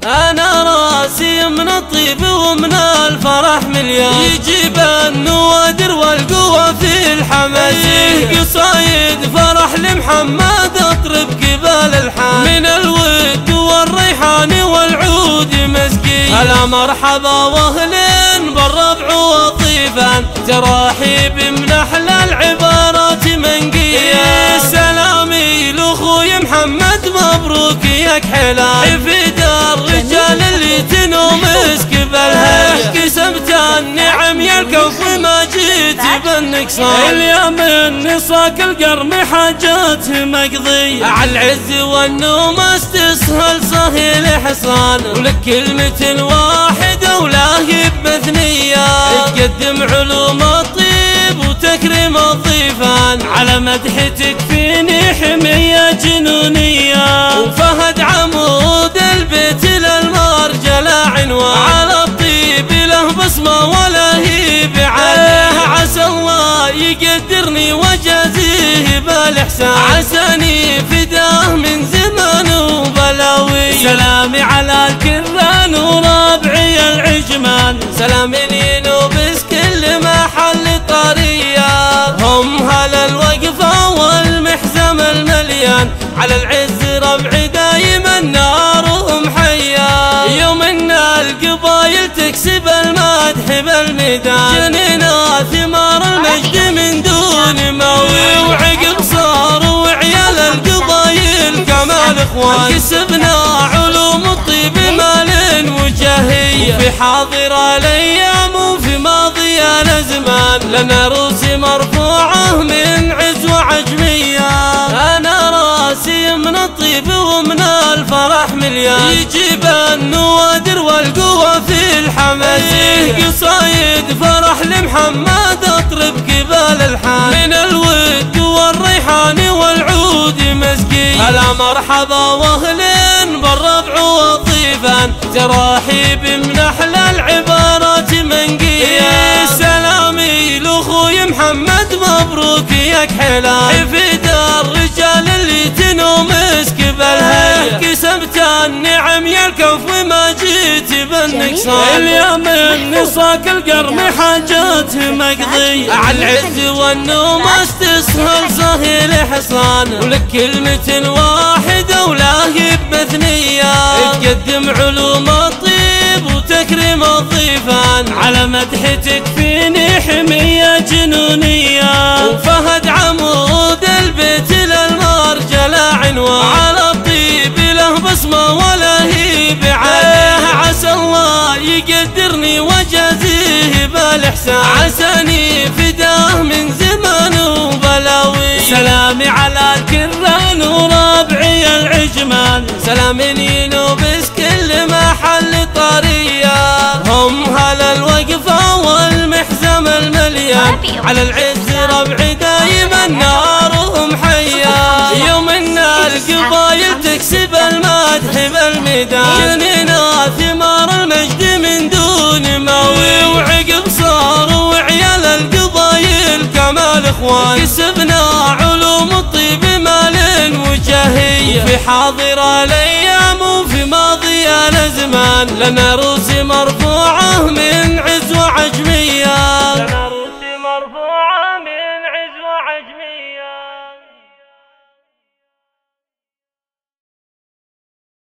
أنا راسي من الطيب ومن الفرح مليان، يجيب النوادر والقوة في الحماس، قصايد فرح لمحمد اطرب قبال الحان، من الود والريحان والعود مسكين، هلا مرحبا واهلين بالربع وطيفان، تراحيب من احلى العبارات منقيه، سلامي لاخوي محمد مبروك يا كحلان، في دار الرجال اللي تنومس قبلها، كسبت النعم يا الكوف ما جيت بالنقصان، اليوم النصاك القرم حاجاته مقضية، على العز والنوم استسهل صهيل حصان، ولك كلمة واحدة ولاهي بمثنية، تقدم علوم الطيب وتكريم الضيفان، على مدحتك فيني حمية جنونية، وفهد عمود البيت للمرجلة عنوان، على الطيب له بصمة ولا هي بعد، عسى الله يقدرني وجازيه بالإحسان، عساني فداه من زمان وبلاوي، سلامي على الكران وربعي العجمان، سلامي لنوبس كل محل طرية، هم هلا الوقفة والمحزم المليان، على العز ربعي دايما نارهم حيا، يوم ان القبايل تكسب المدح بالميدان، جنينا ثمار المجد من دون موي، وعقب صاروا عيال القبايل كمال اخوان، كسبنا علوم الطيب مال وجاهية، وفي حاضر الايام وفي ماضي الازمان، لنا روس مرفوعه من عز وعجميه، انا راسي من الطيب ومن الفرح مليان، يجيب النوادر والقوة في الحماس، قصايد فرح لمحمد اطرب قبال الحان، من الود والريحان والعود مسكين، هلا مرحبا واهلين بالربع والضيفان، تراحيب من احلى العبارات منقيه، سلامي لاخوي محمد مبروك يا كحلان، في دار الرجال اللي تنومس قبلها، كسبت النعم يا الكوف ما جيت بالنقصان، اليوم النصاك القرم حاجاته مقضية، على العز والنوم استسهل صهيل حصان، ولك كلمة واحدة ولاهي بمثنية، تقدم علوم الطيب وتكريم الضيفان، على مدحتك فيني حمية جنونية، وفهد عمود البيت للمرجلة عنوان، على الطيب له بصمة ولا هي بعد، عسى الله يقدرني وجازيه بالإحسان، عساني فداه من زمان وبلاوي، سلامي على الكران وربعي العجمان، سلامي لنوبس كل محل طرية، هم هلا الوقفة والمحزم المليان، على العز ربعي دايما نارهم حيا، يوم ان القبايل تكسب المدح بالميدان، جنينا ثمار المجد من دون موي، وعقب صاروا عيال القبايل كمال اخوان، كسبنا علوم الطيب مال وجاهية، وفي حاضر الايام وفي ماضي الازمان، لنا روس مرفوعه من عز وعجميه.